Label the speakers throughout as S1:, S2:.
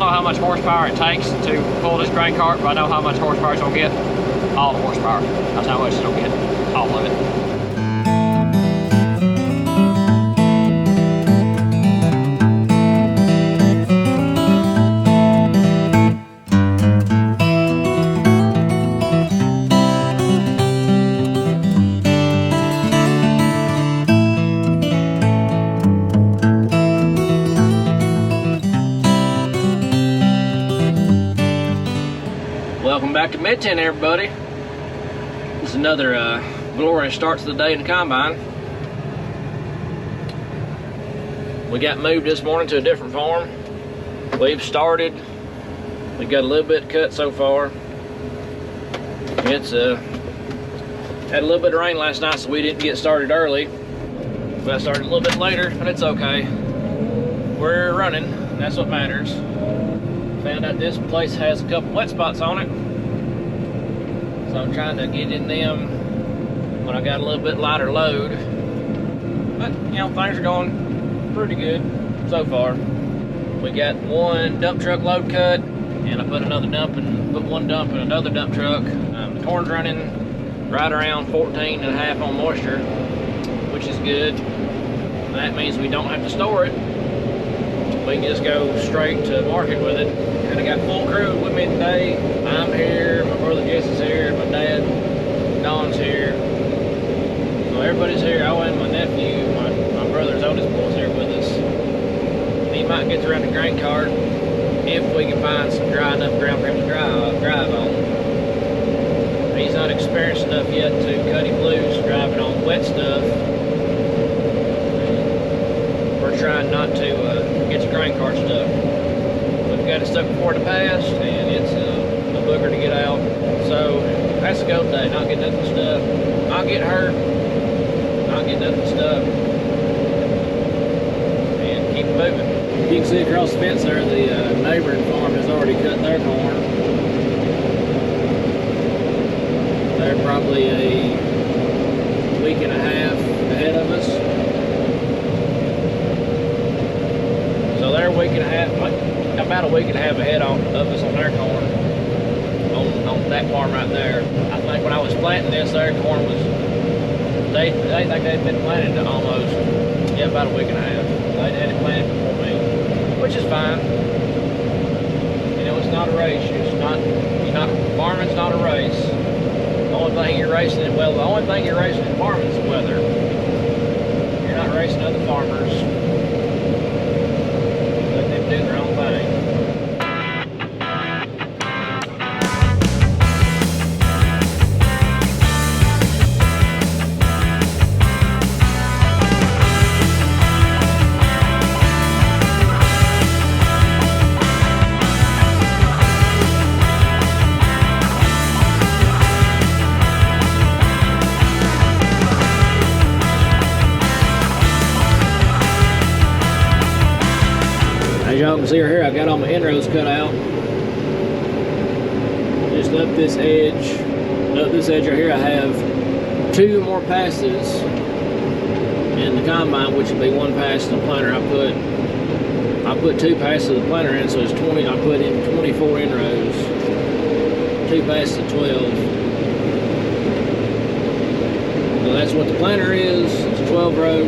S1: know how much horsepower it takes to pull this grain cart, but I know how much horsepower it's gonna get. All the horsepower. That's how much it'll get. All of it. Welcome back to Mid-10, everybody. This is another glorious start to the day in the combine. We got moved this morning to a different farm. We've started. We got a little bit cut so far. It's had a little bit of rain last night, so we didn't get started early. We got started a little bit later, but it's okay. We're running. That's what matters. Found out this place has a couple wet spots on it, so I'm trying to get in them when I got a little bit lighter load. But you know, things are going pretty good so far. We got one dump truck load cut, and I put one dump in another dump truck. The corn's running right around 14.5 on moisture, which is good. That means we don't have to store it. We can just go straight to market with it. And I got full crew with me today. I'm here, my brother Jesse's here, my dad, Don's here. So everybody's here. Oh, and my nephew, my brother's oldest boy's here with us. He might get to run the grain cart if we can find some dry enough ground for him to drive on. He's not experienced enough yet to cut him loose driving on wet stuff. We're trying not to get the grain cart stuck. We've got it stuck before the past, and it's a booger to get out. So that's the goal today, not get nothing stuck, not get hurt, not get nothing stuck, and keep moving. You can see across the fence there, the neighboring farm has already cut their corn. They're probably a week and a half ahead of us. So they're a week and a half, about a week and a half ahead of us on their corn, on that farm right there. I think when I was planting this, their corn was, they think they'd been planted almost, about a week and a half. They had it planted before me, which is fine. You know, it's not a race. Farming's not a race. The only thing you're racing in, well, the only thing you're racing in farming is the weather. You're not racing other farmers. Let them do their own thing. As y'all can see here, I got all my inroads cut out. Just up this edge right here, I have 2 more passes in the combine, which would be 1 pass in the planter. I put 2 passes of the planter in, so it's 20. I put in 24 inroads, 2 passes of 12. So that's what the planter is. It's a 12 row,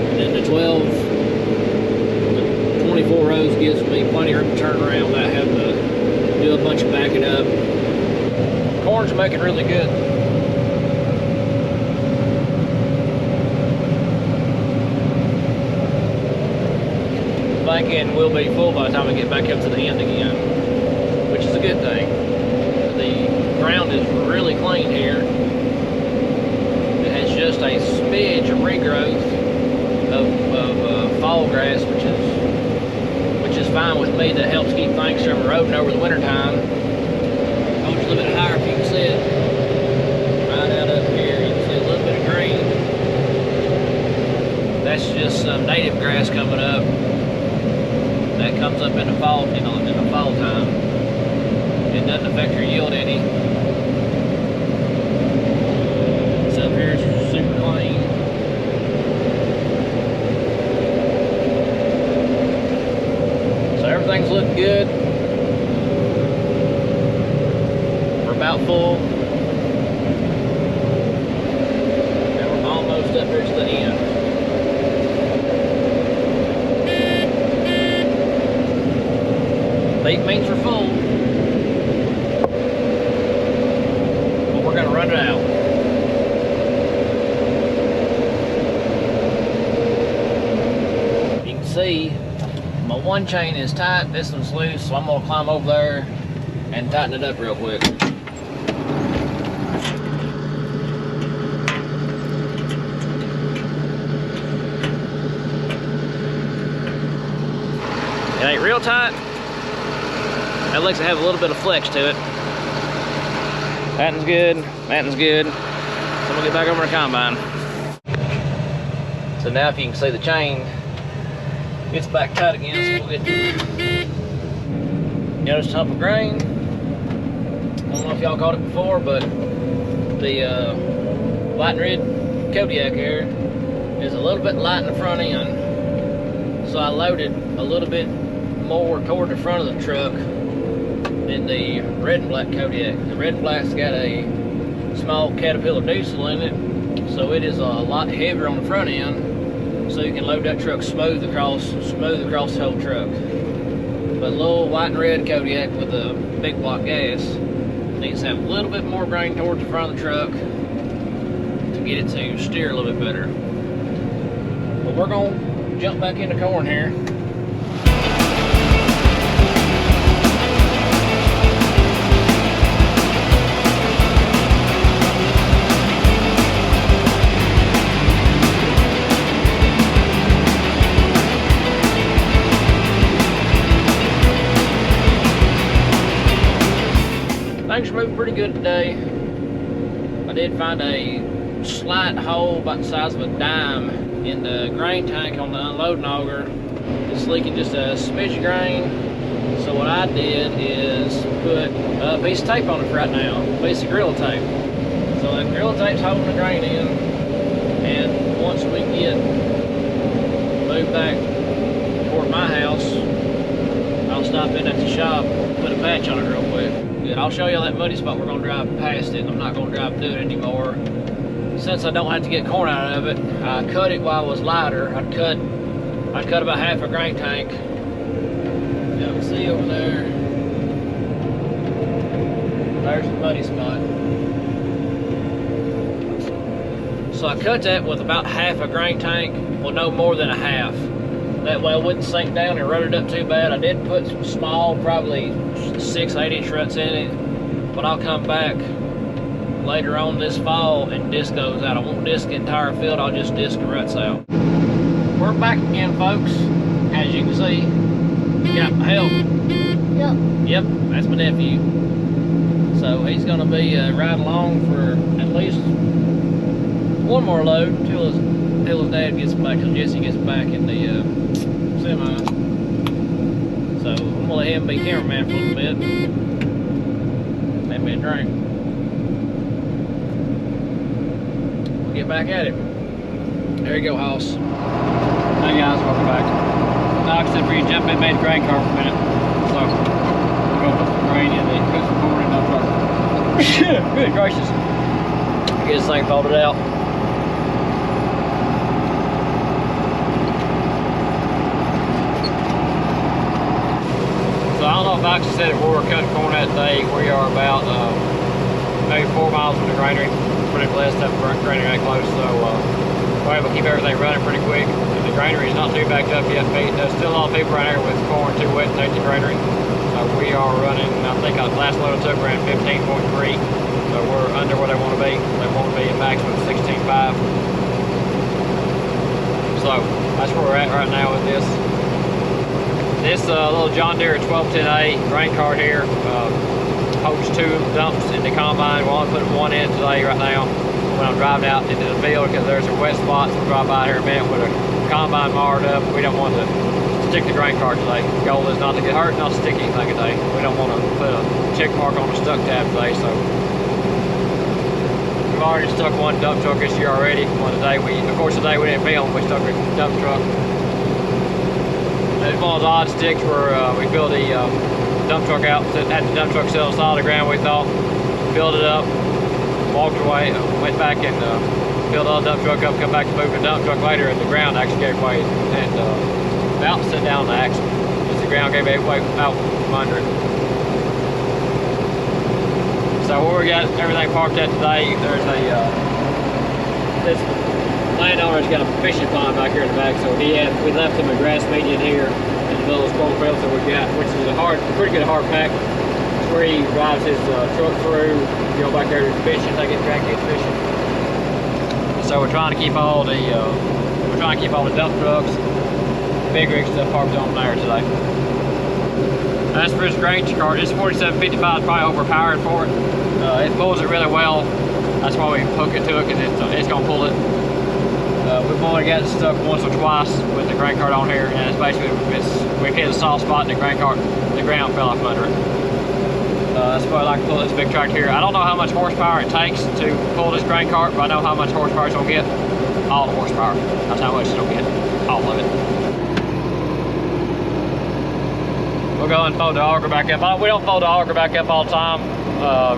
S1: and then the 24 rows gives me plenty of room to turn around without having to do a bunch of backing up. Corn's making really good. Thinking we'll be full by the time we get back up to the end again, which is a good thing. The ground is really clean here. It has just a smidge of regrowth of fall grass, which is fine with me. That helps keep things from eroding over the winter time. Go just a little bit higher if you can see it. Right out up here, you can see a little bit of green. That's just some native grass coming up. That comes up in the fall, in the fall time. It doesn't affect your yield any. This up here is super clean. look good. We're about full. And we're almost up here to the end. Beep means we're full. But we're gonna run it out. You can see my one chain is tight, this one's loose, so I'm gonna climb over there and tighten it up real quick. It ain't real tight. That looks to have a little bit of flex to it. That good, that good. So I'm gonna get back over to the combine. So now if you can see the chain, it's back tight again, so we'll get notice hump of grain. I don't know if y'all caught it before, but the light red Kodiak here is a little bit light in the front end. So I loaded a little bit more toward the front of the truck than the red and black Kodiak. The red and black's got a small Caterpillar diesel in it, so it is a lot heavier on the front end. So you can load that truck smooth across the whole truck. But little white and red Kodiak with a big block gas needs to have a little bit more grain towards the front of the truck to get it to steer a little bit better. But we're gonna jump back into corn here. Things are moving pretty good today. I did find a slight hole about the size of a dime in the grain tank on the unloading auger. It's leaking just a smidge of grain. So what I did is put a piece of tape on it for right now, a piece of Gorilla Tape. So that Gorilla Tape's holding the grain in, and once we get moved back toward my house, I'll stop in at the shop, put a patch on it real quick. Good. I'll show you that muddy spot we're going to drive past it. I'm not going to drive through it anymore. Since I don't have to get corn out of it, I cut it while it was lighter. I'd cut about half a grain tank. You can see over there. There's the muddy spot. So I cut that with about half a grain tank. Well, no more than a half. That way it wouldn't sink down and rut it up too bad. I did put some small, probably 6, 8-inch ruts in it, but I'll come back later on this fall and disc those out. I won't disc the entire field, I'll just disc the ruts out. We're back again, folks. As you can see, you got my help. Yep, that's my nephew. So he's gonna be riding along for at least one more load till his dad gets back, till Jesse gets back in the semi. So I'm gonna let him be cameraman for a little bit. Let me a drink. We'll get back at it. There you go, House. Hey guys, welcome back. Now, except for you jump in, made a grain car for a minute. So we'll go put some grain in, then put some corn in the truck. Good gracious. Get this thing folded out. So I don't know if I actually said it where we're cutting corn that day. We are about maybe 4 miles from the granary. Pretty blessed to have the granary that close, so we're able to keep everything running pretty quick. And the granary is not too backed up yet. There's still a lot of people around here with corn too wet to take the granary. We are running, I think our last load I took ran 15.3, so we're under where they want to be. They want to be a maximum of 16.5. So that's where we're at right now with this. This little John Deere 1210A grain cart here holds 2 dumps in the combine. We're only putting 1 in today right now when I'm driving out into the field because there's some wet spots. We'll drive by here in a minute with a combine marred up. We don't want to stick the grain cart today. The goal is not to get hurt, not to stick anything today. We don't want to put a check mark on the stuck tab today. So we've already stuck 1 dump truck this year already. Of course today we didn't film, we stuck a dump truck.
S2: It's one of those odd sticks where we filled the dump truck out, had the dump truck sit on the side of the ground, we thought, filled it up, walked away, went back and filled the dump truck up, come back to move the dump truck later, and the ground actually gave way, and about to sit down the axle. The ground gave way out from under it. So where we got everything parked at today, there's a this landowner's got a fishing pond back here in the back, so we left him a grass median here in the middle of the cornfield that we got, which is a pretty good hard pack. It's where he drives his truck through, go back there to fishing, take his grandkids fishing. So we're trying to keep all the dump trucks, big rig stuff parked on there today. As for his grain cart, this 4755 is probably overpowered for it. It pulls it really well. That's why we hook it to it, because it's going to pull it. We've only got it stuck once or twice with the grain cart on here, and it's basically, we hit a soft spot in the grain cart, the ground fell off under it. That's why I like to pull this big tractor here. I don't know how much horsepower it takes to pull this grain cart, but I know how much horsepower it's going to get. All the horsepower. That's how much it'll get. All of it. We'll go and fold the auger back up. We don't fold the auger back up all the time,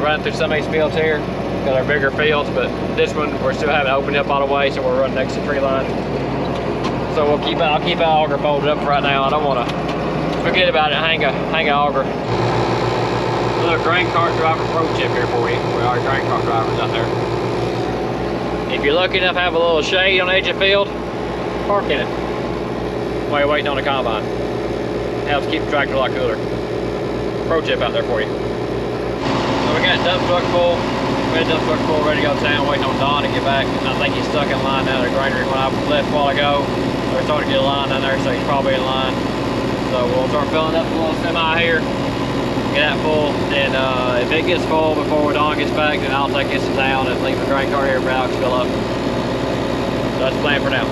S2: running through some of these fields here, because they're bigger fields, but this one we're still having it opened up all the way, so we're running next to the tree line. So I'll keep that auger folded up for right now. I don't want to forget about it, hang a auger. A little grain cart driver pro tip here for you. We are grain cart drivers out there. If you're lucky enough to have a little shade on the edge of the field, park in it while you're waiting on the combine. Helps keep the tractor a lot cooler. Pro tip out there for you. So we got dump truck full. We had dump truck full, ready to go to town, waiting on Don to get back. I think he's stuck in line down at the granary. When I left a while ago, we're starting to get a line down there, so he's probably in line. So we'll start filling up the little semi here, get that full. Then if it gets full before Don gets back, then I'll take this to town and leave the grain car here for Alex to fill up. So that's the plan for now.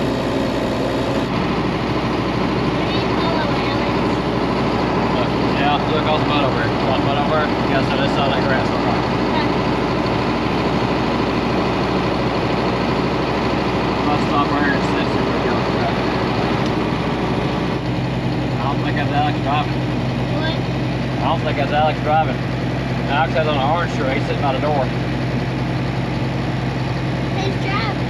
S2: Yeah, look, all the mud over here. All the mud over here. You gotta set this side of that grass over here. I'll stop right here and sit so we go. I don't think that's Alex driving. What? I don't think that's Alex driving. Alex has on an orange shirt. He's sitting by the door.
S3: Who's driving?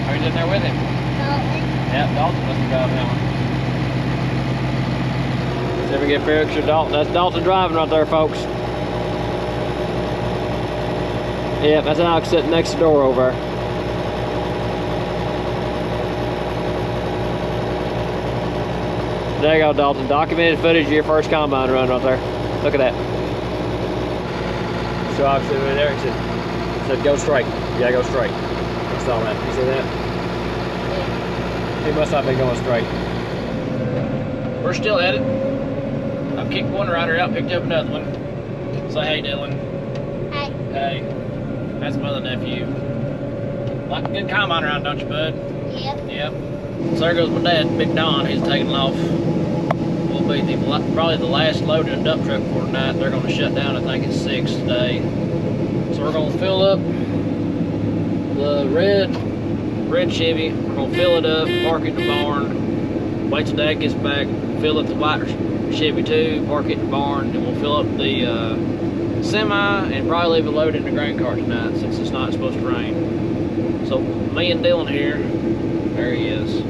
S2: Who's in there with him?
S3: Dalton.
S2: Yep, Dalton must be driving that one. See if we get a picture of Dalton. That's Dalton driving right there, folks. Yep, that's Alex sitting next to the door over there. There you go, Dalton. Documented footage of your first combine run right there. Look at that. So obviously over there, it said go straight. You gotta go straight. I saw that. You see that? He must not be going straight. We're still at it. I've kicked one rider out, picked up another one. Say hey, Dylan.
S3: Hey.
S2: Hey. That's my other nephew. Like a good combine around, don't you, bud?
S3: Yep.
S2: Yep. So there goes my dad, Big Don. He's taking off. We'll be probably the last load in a dump truck for tonight. They're going to shut down, I think it's 6 today. So we're going to fill up the red Chevy. We're going to fill it up, park it in the barn. Wait till Dad gets back, fill up the white Chevy too, park it in the barn, and we'll fill up the semi and probably leave a load in the grain cart tonight since it's not supposed to rain. So me and Dylan here, there he is.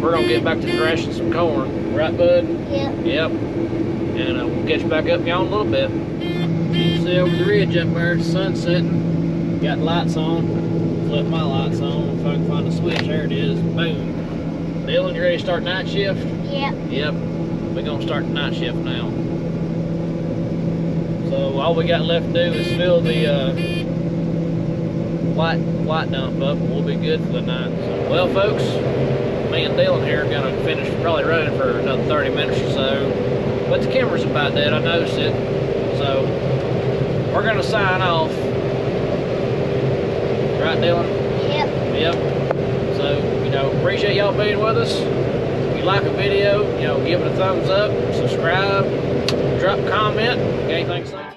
S2: We're gonna get back to thrashing some corn, right, bud?
S3: Yep.
S2: Yep. And we'll catch back up y'all in a little bit. You can see over the ridge up there, the sun's setting. Got lights on. Flip my lights on. If I can find the switch, there it is. Boom. Dylan, you ready to start night shift?
S3: Yep.
S2: Yep. We're gonna start the night shift now. So all we got left to do is fill the white dump up, and we'll be good for the night. So, well, folks, me and Dylan here are gonna finish probably running for another 30 minutes or so. But the camera's about dead, I noticed it. So we're gonna sign off. Right, Dylan?
S3: Yep.
S2: Yep. So, appreciate y'all being with us. If you like a video, give it a thumbs up, subscribe, drop a comment, anything to say.